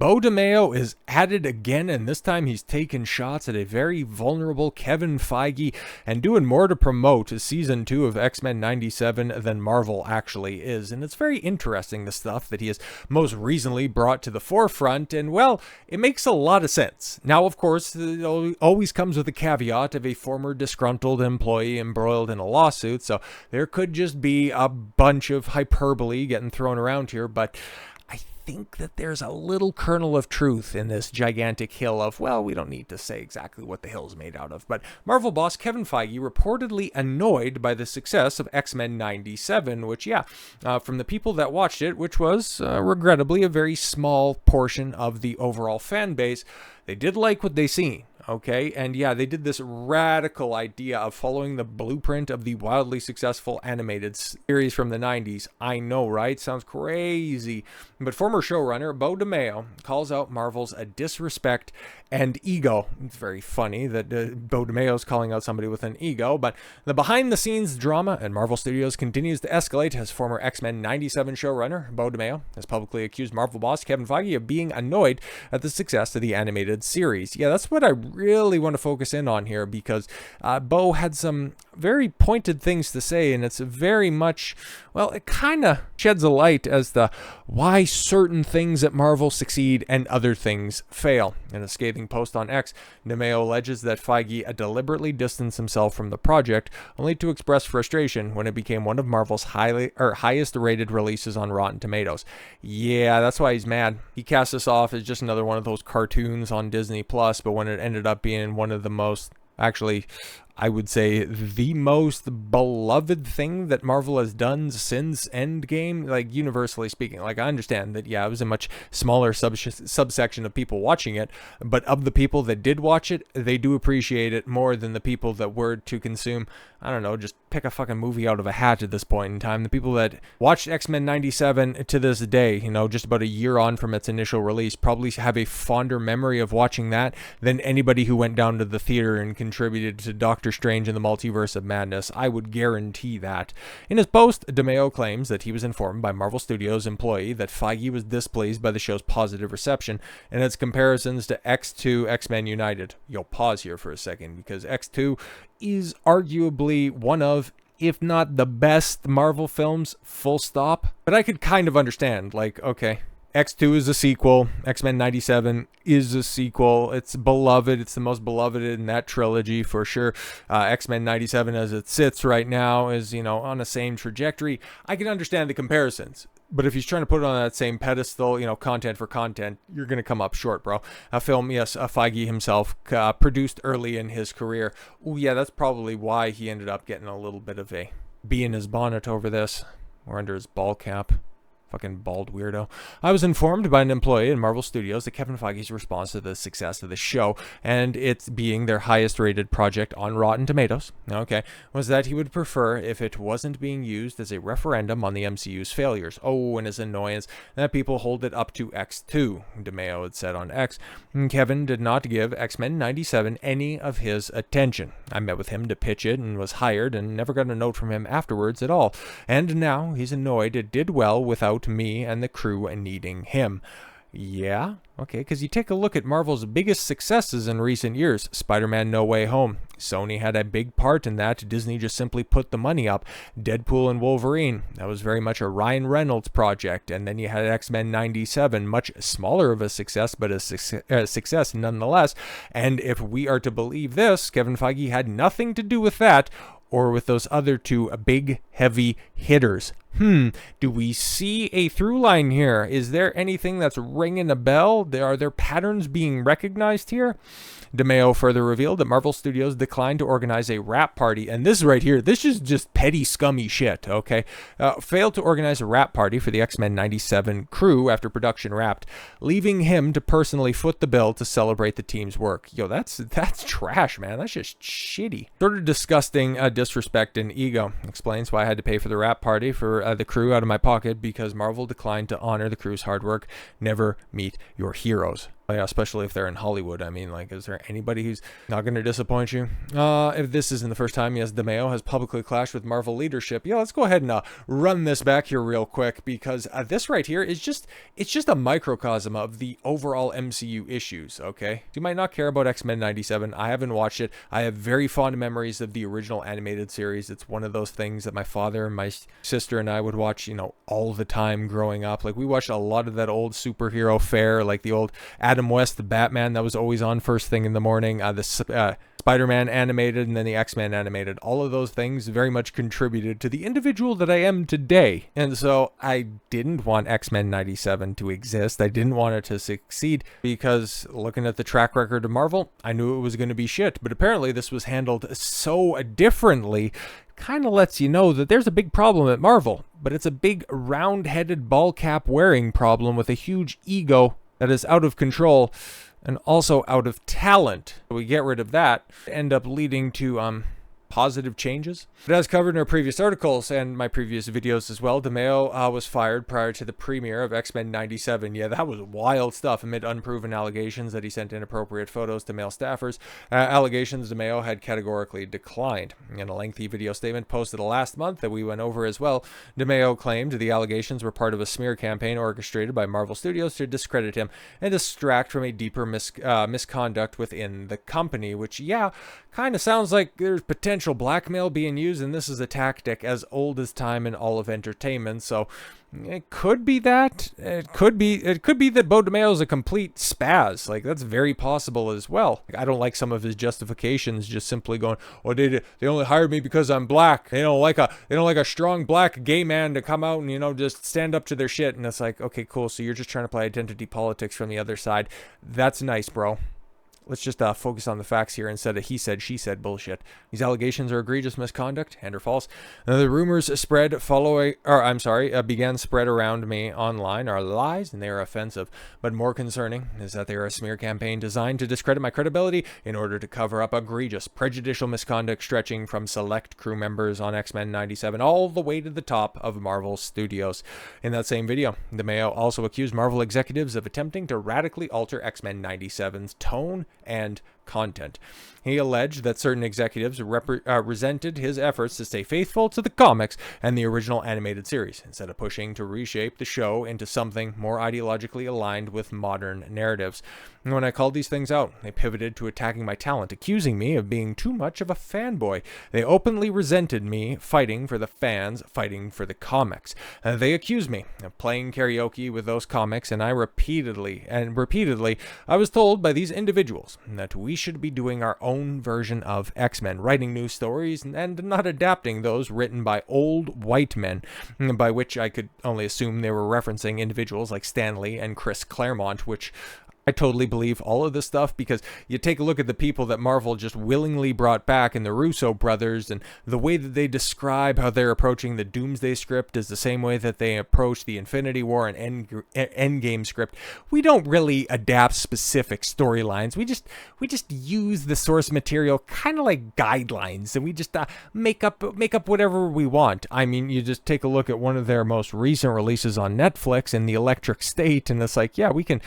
Beau DeMayo is at it again, and this time he's taking shots at a very vulnerable Kevin Feige and doing more to promote Season 2 of X-Men 97 than Marvel actually is. And it's very interesting, the stuff that he has most recently brought to the forefront, and well, it makes a lot of sense. Now, of course, it always comes with the caveat of a former disgruntled employee embroiled in a lawsuit, so there could just be a bunch of hyperbole getting thrown around here, but I think that there's a little kernel of truth in this gigantic hill of, well, we don't need to say exactly what the hill's made out of, but Marvel boss Kevin Feige reportedly annoyed by the success of X-Men 97, which, from the people that watched it, which was, regrettably, a very small portion of the overall fan base, they did like what they seen. Okay, and yeah, they did this radical idea of following the blueprint of the wildly successful animated series from the 90s. I know, right? Sounds crazy. But former showrunner Beau DeMayo calls out Marvel's disrespect and ego. It's very funny that Beau DeMayo is calling out somebody with an ego, but the behind-the-scenes drama at Marvel Studios continues to escalate as former X-Men 97 showrunner Beau DeMayo has publicly accused Marvel boss Kevin Feige of being annoyed at the success of the animated series. Yeah, that's what I really want to focus in on here, because Beau had some very pointed things to say, and it's very much, well, it kind of sheds a light as to why certain things at Marvel succeed and other things fail. In a scathing post on X, DeMayo alleges that Feige deliberately distanced himself from the project, only to express frustration when it became one of Marvel's highest rated releases on Rotten Tomatoes. Yeah, that's why he's mad. He cast this off as just another one of those cartoons on Disney Plus, but when it ended up being one of the most, actually, I would say the most beloved thing that Marvel has done since Endgame, like universally speaking. Like, I understand that, yeah, it was a much smaller subsection of people watching it, but of the people that did watch it, they do appreciate it more than the people that were to consume, I don't know, just pick a fucking movie out of a hat at this point in time. The people that watched X-Men 97 to this day, you know, just about a year on from its initial release, probably have a fonder memory of watching that than anybody who went down to the theater and contributed to Doctor Strange in the Multiverse of Madness. I would guarantee that. In his post, DeMayo claims that he was informed by Marvel Studios employee that Feige was displeased by the show's positive reception and its comparisons to X2 X-Men United. You'll pause here for a second, because X2 is arguably one of, if not the best Marvel films, full stop. But I could kind of understand, like, okay, X2 is a sequel. X-Men 97 is a sequel. It's beloved. It's the most beloved in that trilogy for sure. X-Men 97 as it sits right now is, you know, on the same trajectory. I can understand the comparisons. But if he's trying to put it on that same pedestal, you know, content for content, you're going to come up short, bro. A film, yes, Feige himself produced early in his career. Oh, yeah, that's probably why he ended up getting a little bit of a bee in his bonnet over this, or under his ball cap. Fucking bald weirdo. I was informed by an employee in Marvel Studios that Kevin Feige's response to the success of the show, and it being their highest rated project on Rotten Tomatoes, okay, was that he would prefer if it wasn't being used as a referendum on the MCU's failures. Oh, and his annoyance that people hold it up to X2, DeMayo had said on X. Kevin did not give X-Men 97 any of his attention. I met with him to pitch it and was hired and never got a note from him afterwards at all. And now he's annoyed it did well without me and the crew needing him. Yeah, okay, because you take a look at Marvel's biggest successes in recent years. Spider-Man No Way Home. Sony had a big part in that. Disney just simply put the money up. Deadpool and Wolverine. That was very much a Ryan Reynolds project. And then you had X-Men 97. Much smaller of a success, but a success nonetheless. And if we are to believe this, Kevin Feige had nothing to do with that, or with those other two big, heavy hitters. Do we see a through line here? Is there anything that's ringing a bell? Are there patterns being recognized here? DeMayo further revealed that Marvel Studios declined to organize a wrap party, and this right here, this is just petty, scummy shit, okay? Failed to organize a wrap party for the X-Men 97 crew after production wrapped, leaving him to personally foot the bill to celebrate the team's work. Yo, that's trash, man. That's just shitty. Sort of disgusting disrespect and ego. Explains why I had to pay for the wrap party for the crew out of my pocket, because Marvel declined to honor the crew's hard work. Never meet your heroes. Yeah, especially if they're in Hollywood. I mean, like, is there anybody who's not going to disappoint you? If this isn't the first time, yes, DeMayo has publicly clashed with Marvel leadership. Yeah, let's go ahead and run this back here real quick, because this right here is it's just a microcosm of the overall MCU issues, okay? You might not care about X-Men 97. I haven't watched it. I have very fond memories of the original animated series. It's one of those things that my father and my sister and I would watch, you know, all the time growing up. Like, we watched a lot of that old superhero fare, like the old Adam West, the Batman, that was always on first thing in the morning, the Spider-Man animated, and then the X-Men animated. All of those things very much contributed to the individual that I am today. And so I didn't want X-Men 97 to exist. I didn't want it to succeed, because looking at the track record of Marvel, I knew it was going to be shit. But apparently this was handled so differently. Kind of lets you know that there's a big problem at Marvel, but it's a big round-headed ball cap wearing problem with a huge ego that is out of control and also out of talent. We get rid of that, end up leading to positive changes. But as covered in our previous articles and my previous videos as well, DeMayo was fired prior to the premiere of X-Men 97. Yeah, that was wild stuff amid unproven allegations that he sent inappropriate photos to male staffers. Allegations DeMayo had categorically declined. In a lengthy video statement posted last month that we went over as well, DeMayo claimed the allegations were part of a smear campaign orchestrated by Marvel Studios to discredit him and distract from a deeper misconduct within the company, which, yeah, kind of sounds like there's potential blackmail being used, and this is a tactic as old as time in all of entertainment. So it could be that. It could be that Beau DeMayo is a complete spaz. Like, that's very possible as well. Like, I don't like some of his justifications, just simply going, "Oh, they only hired me because I'm black. They don't like a strong black gay man to come out and, you know, just stand up to their shit." And it's like, okay, cool. So you're just trying to play identity politics from the other side. That's nice, bro. Let's just focus on the facts here instead of he said, she said bullshit. These allegations are egregious misconduct and are false. The rumors began spread around me online are lies, and they are offensive. But more concerning is that they are a smear campaign designed to discredit my credibility in order to cover up egregious, prejudicial misconduct stretching from select crew members on X-Men 97 all the way to the top of Marvel Studios. In that same video, DeMayo also accused Marvel executives of attempting to radically alter X-Men 97's tone and content. He alleged that certain executives resented his efforts to stay faithful to the comics and the original animated series, instead of pushing to reshape the show into something more ideologically aligned with modern narratives. And when I called these things out, they pivoted to attacking my talent, accusing me of being too much of a fanboy. They openly resented me fighting for the fans, fighting for the comics. They accused me of playing karaoke with those comics, and I repeatedly, I was told by these individuals that we should be doing our own version of X-Men, writing new stories and not adapting those written by old white men, by which I could only assume they were referencing individuals like Stan Lee and Chris Claremont, which I totally believe all of this stuff, because you take a look at the people that Marvel just willingly brought back in the Russo brothers, and the way that they describe how they're approaching the Doomsday script is the same way that they approach the Infinity War and Endgame script. We don't really adapt specific storylines. We just use the source material kind of like guidelines, and we just make up whatever we want. I mean, you just take a look at one of their most recent releases on Netflix, in The Electric State, and it's like, yeah, we can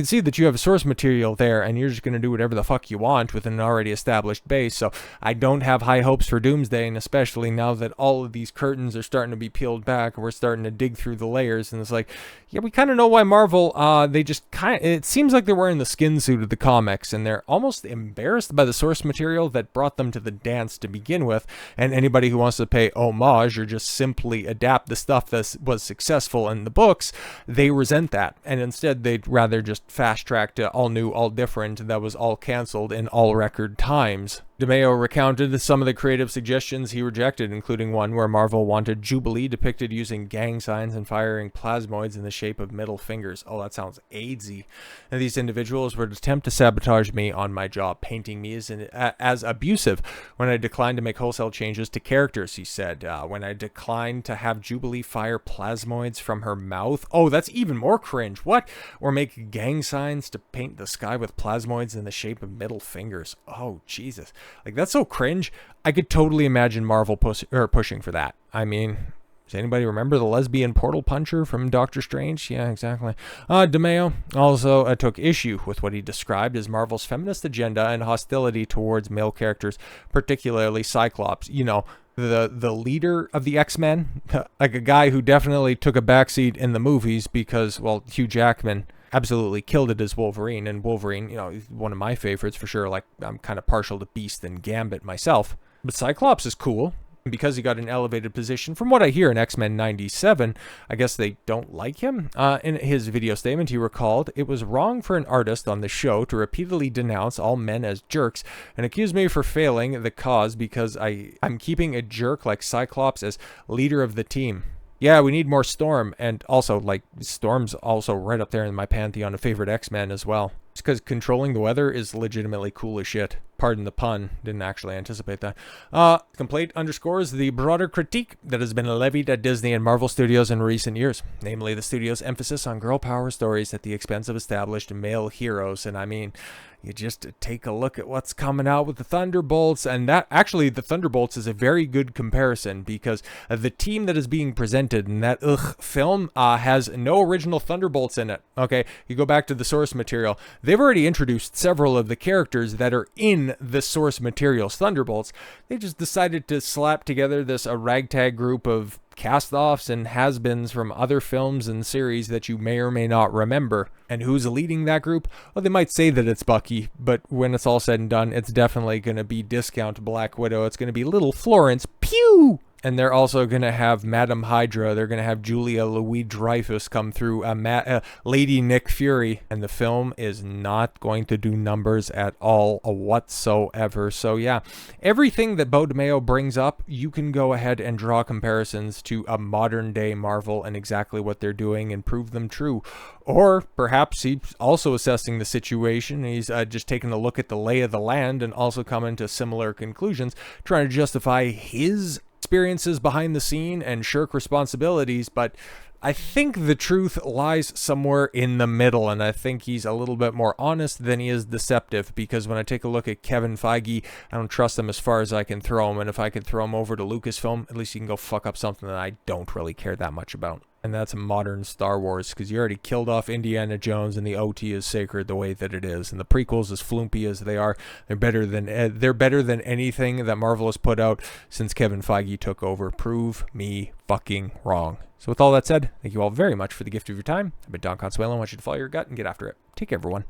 see that you have source material there, and you're just going to do whatever the fuck you want with an already established base. So I don't have high hopes for Doomsday, and especially now that all of these curtains are starting to be peeled back, and we're starting to dig through the layers, and it's like, yeah, we kind of know why Marvel, it seems like they're wearing the skin suit of the comics, and they're almost embarrassed by the source material that brought them to the dance to begin with, and anybody who wants to pay homage or just simply adapt the stuff that was successful in the books, they resent that, and instead they'd rather just fast track to all new, all different, that was all canceled in all record times. DeMayo recounted some of the creative suggestions he rejected, including one where Marvel wanted Jubilee depicted using gang signs and firing plasmoids in the shape of middle fingers. Oh, that sounds AIDSy. And these individuals would attempt to sabotage me on my job, painting me as abusive when I declined to make wholesale changes to characters, he said. When I declined to have Jubilee fire plasmoids from her mouth. Oh, that's even more cringe. What? Or make gang signs to paint the sky with plasmoids in the shape of middle fingers. Oh, Jesus. Like, that's so cringe. I could totally imagine Marvel pushing for that. I mean, Does anybody remember the lesbian portal puncher from Doctor Strange? Yeah, exactly. DeMayo also took issue with what he described as Marvel's feminist agenda and hostility towards male characters, particularly Cyclops. You know, the leader of the X-Men, like a guy who definitely took a backseat in the movies because, well, Hugh Jackman absolutely killed it as Wolverine, and Wolverine, you know, is one of my favorites for sure. Like, I'm kind of partial to Beast and Gambit myself, but Cyclops is cool. Because he got an elevated position, from what I hear in X-Men 97, I guess they don't like him. In his video statement, he recalled, "It was wrong for an artist on the show to repeatedly denounce all men as jerks and accuse me for failing the cause because I'm keeping a jerk like Cyclops as leader of the team." Yeah, we need more Storm, and also, like, Storm's also right up there in my pantheon of favorite X-Men as well. It's because controlling the weather is legitimately cool as shit. Pardon the pun, didn't actually anticipate that. Complaint underscores the broader critique that has been levied at Disney and Marvel Studios in recent years, namely the studio's emphasis on girl power stories at the expense of established male heroes. And I mean, you just take a look at what's coming out with the Thunderbolts, and that actually the Thunderbolts is a very good comparison because the team that is being presented in that film has no original Thunderbolts in it. Okay, you go back to the source material. They've already introduced several of the characters that are in the source material's Thunderbolts. They just decided to slap together this ragtag group of cast-offs and has-beens from other films and series that you may or may not remember. And who's leading that group? Well, they might say that it's Bucky, but when it's all said and done, it's definitely going to be discount Black Widow. It's going to be little Florence Pugh! And they're also going to have Madam Hydra. They're going to have Julia Louis-Dreyfus come through, Lady Nick Fury. And the film is not going to do numbers at all whatsoever. So yeah, everything that Beau DeMayo brings up, you can go ahead and draw comparisons to a modern day Marvel and exactly what they're doing and prove them true. Or perhaps he's also assessing the situation. He's just taking a look at the lay of the land and also coming to similar conclusions, trying to justify his experiences behind the scene and shirk responsibilities. But I think the truth lies somewhere in the middle, and I think he's a little bit more honest than he is deceptive, because when I take a look at Kevin Feige, I don't trust him as far as I can throw him, and if I could throw him over to Lucasfilm, at least he can go fuck up something that I don't really care that much about. And that's modern Star Wars, because you already killed off Indiana Jones, and the OT is sacred the way that it is. And the prequels, as flumpy as they are, they're better than anything that Marvel has put out since Kevin Feige took over. Prove me fucking wrong. So with all that said, thank you all very much for the gift of your time. I've been Don Consuelo. I want you to follow your gut and get after it. Take care, everyone.